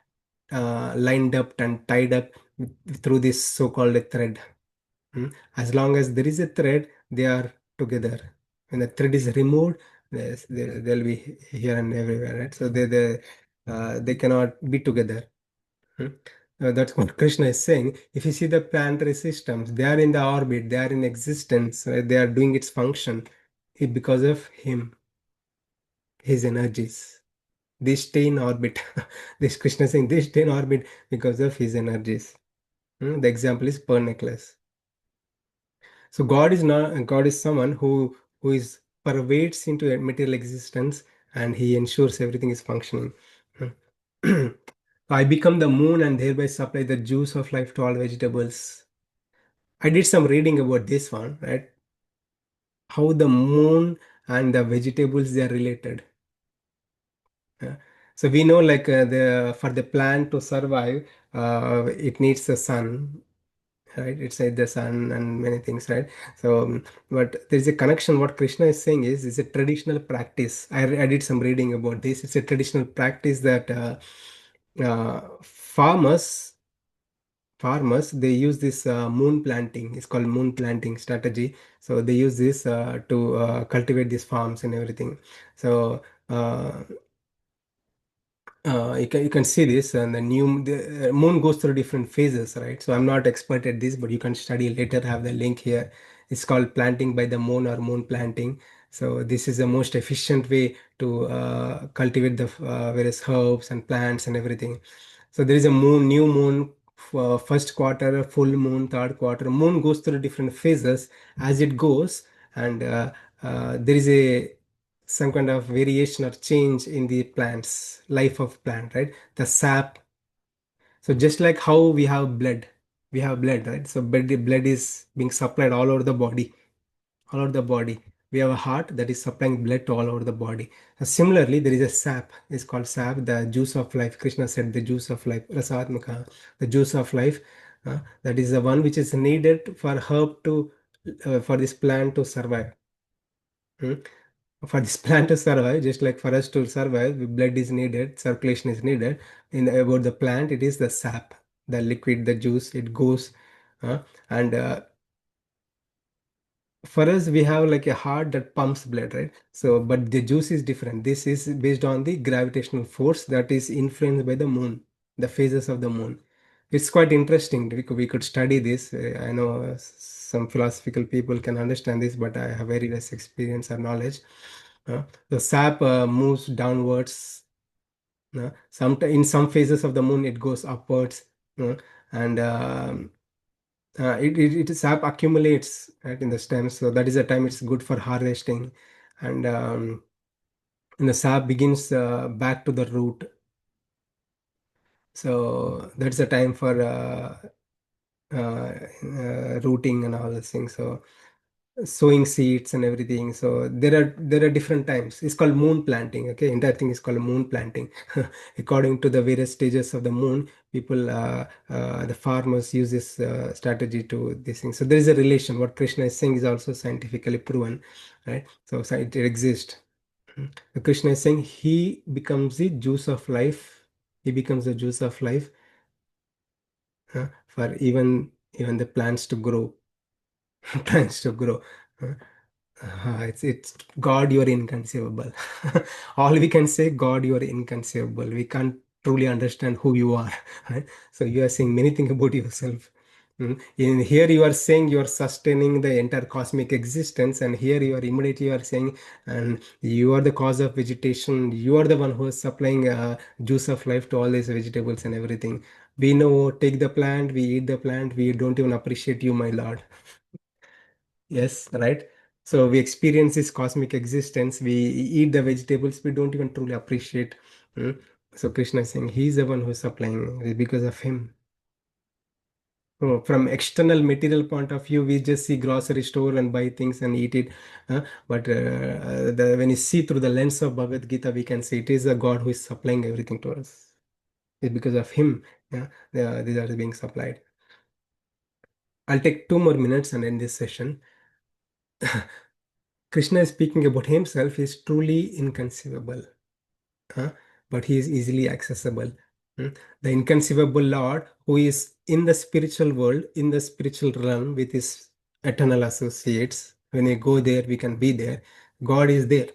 lined up and tied up through this so-called a thread. As long as there is a thread, they are together. When the thread is removed, they'll be here and everywhere, right? So they cannot be together. Hmm. That's what Krishna is saying. If you see the planetary systems, they are in the orbit, they are in existence, right? They are doing its function because of him, his energies. They stay in orbit. This Krishna is saying they stay in orbit because of his energies. The example is pearl necklace. So God is someone who is pervades into a material existence, and he ensures everything is functioning. I become the moon and thereby supply the juice of life to all vegetables. I did some reading about this one, right? How the moon and the vegetables, they are related. Uh, so we know, like, the for the plant to survive, it needs the sun, right? It's like the sun and many things, right? So but there's a connection. What Krishna is saying is a traditional practice. I did some reading about this. It's a traditional practice that farmers, they use this moon planting. It's called moon planting strategy. So they use this to cultivate these farms and everything. So uh, you can see this, and the moon goes through different phases, right? So I'm not expert at this, but you can study later. I have the link here. It's called planting by the moon or moon planting. So this is the most efficient way to cultivate the various herbs and plants and everything. So there is a new moon, first quarter, full moon, third quarter. Moon goes through different phases as it goes, and there is a some kind of variation or change in the plant's life of plant, right? The sap. So just like how we have blood, right? So blood is being supplied all over the body, all over the body. We have a heart that is supplying blood to all over the body. Similarly, there is a sap. It's called sap, the juice of life. Krishna said the juice of life, rasatmaka, the juice of life. That is the one which is needed for herb to, for this plant to survive. Hmm? For this plant to survive, just like for us to survive, blood is needed, circulation is needed. In about the plant, it is the sap, the liquid, the juice. It goes, and for us, we have like a heart that pumps blood, right? So but the juice is different. This is based on the gravitational force that is influenced by the moon, the phases of the moon. It's quite interesting. We could study this. I know some philosophical people can understand this, but I have very less experience or knowledge. The sap moves downwards. In some phases of the moon, it goes upwards, and sap accumulates, right, in the stems. So that is the time it's good for harvesting, and the sap begins back to the root. So that's the time for rooting and all those things. So sowing seeds and everything. So there are different times. It's called moon planting. Okay, entire thing is called moon planting. According to the various stages of the moon, the farmers use this strategy to this thing. So there is a relation. What Krishna is saying is also scientifically proven, right? So it exists. The Krishna is saying he becomes the juice of life. He becomes the juice of life for even the plants to grow, plants to grow. It's God, you are inconceivable. All we can say, God, you are inconceivable. We can't truly understand who you are. Right? So you are saying many things about yourself. In here you are saying you are sustaining the entire cosmic existence, and here you are immediately you are saying, and you are the cause of vegetation. You are the one who is supplying juice of life to all these vegetables and everything. We know, take the plant, we eat the plant, we don't even appreciate you, my Lord. Yes, right. So we experience this cosmic existence. We eat the vegetables. We don't even truly appreciate. mm. So Krishna is saying he's the one who's supplying because of him. So from external material point of view, we just see grocery store and buy things and eat it. But when you see through the lens of Bhagavad Gita, we can say it is a God who is supplying everything to us. It's because of him. Yeah, these are being supplied. I'll take 2 more minutes and end this session. Krishna is speaking about himself is truly inconceivable, huh? But he is easily accessible. Hmm? The inconceivable Lord, who is in the spiritual world, in the spiritual realm with his eternal associates. When we go there, we can be there. God is there.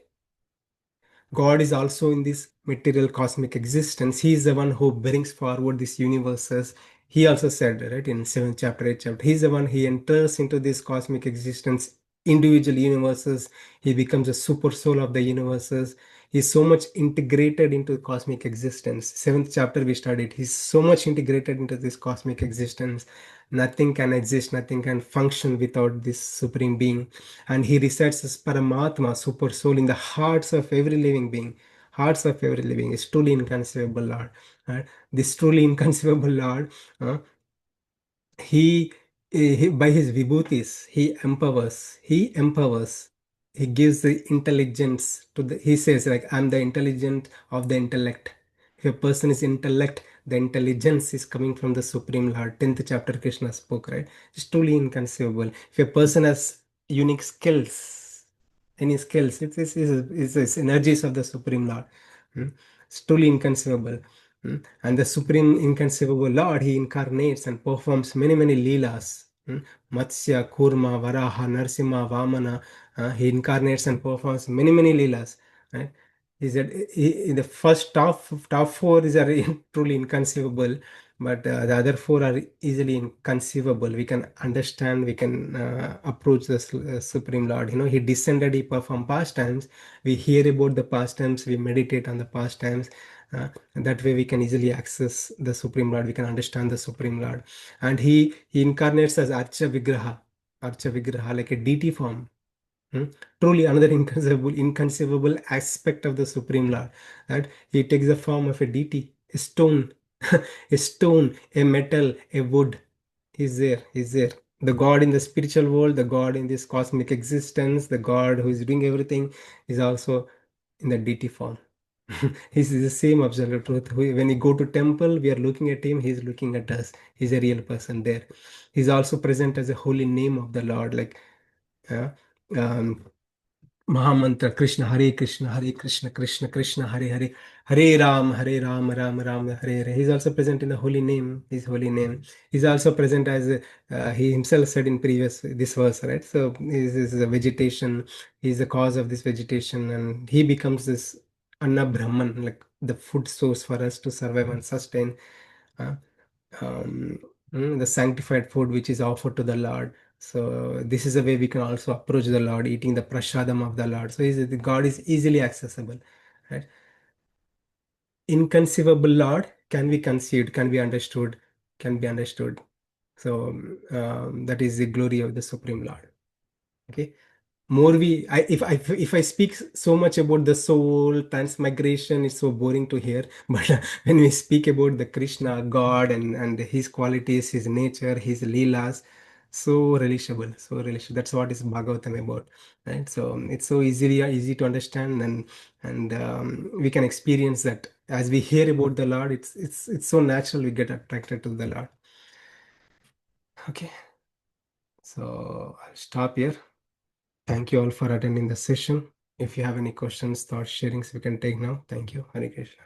God is also in this material cosmic existence. He is the one who brings forward these universes. He also said, right, in 7th chapter, 8th chapter, he's the one he enters into this cosmic existence, individual universes. He becomes a super soul of the universes. He's so much integrated into cosmic existence. 7th chapter we studied. He's so much integrated into this cosmic existence. Nothing can exist, nothing can function without this supreme being, and he resides as Paramatma, super soul, in the hearts of every living being. Hearts of every living is truly inconceivable Lord. This truly inconceivable Lord, uh, he, by his vibhutis, he empowers, he gives the intelligence to the, he says, like, I'm the intelligent of the intellect. If a person is intellect, the intelligence is coming from the Supreme Lord. 10th chapter Krishna spoke, right? It's truly inconceivable. If a person has unique skills, any skills, it's energies of the Supreme Lord. Hmm? It's truly inconceivable. And the Supreme Inconceivable Lord, he incarnates and performs many, many leelas. Matsya, Kurma, Varaha, Narsimha, Vamana. He incarnates and performs many, many leelas. Right? Is that in the first top four is are truly inconceivable, but the other four are easily inconceivable. We can understand, we can approach the Supreme Lord. He descended, he performed pastimes. We hear about the pastimes, we meditate on the pastimes. And that way we can easily access the Supreme Lord, we can understand the Supreme Lord. And he incarnates as Archa Vigraha, like a deity form. Hmm? Truly another inconceivable aspect of the Supreme Lord, that he takes the form of a deity, a stone, a stone, a metal, a wood. He's there. The God in the spiritual world, the God in this cosmic existence, the God who is doing everything is also in the deity form. He's the same absolute truth. When we go to temple, we are looking at him, he's looking at us. He's a real person there. He's also present as a holy name of the Lord, like uh, um, Mahamantra Krishna, Hare Krishna, Krishna Krishna, Hare Hare, Hare Ram, Ram Ram, Hare Hare. He's also present in the holy name, his holy name. He's also present as he himself said in previous this verse, right? So is a vegetation, he's the cause of this vegetation, and he becomes this Anna Brahman, like the food source for us to survive and sustain. Uh, um, the sanctified food which is offered to the Lord. So this is a way we can also approach the Lord, eating the prasadam of the Lord. So the God is easily accessible, right? Inconceivable Lord can be conceived, can be understood, can be understood. So that is the glory of the Supreme Lord. Okay. More we I if I speak so much about the soul transmigration, it's so boring to hear. But when we speak about the Krishna God and his qualities, his nature, his leelas, so relishable, so relishable. That's what is Bhagavatam about, right? So it's so easy to understand, and we can experience that as we hear about the Lord. It's so natural, we get attracted to the Lord. Okay, so I'll stop here. Thank you all for attending the session. If you have any questions, thoughts, sharings, we can take now. Thank you. Hare Krishna.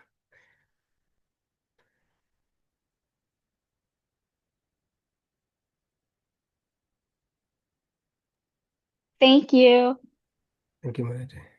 Thank you. Thank you, Maharaj.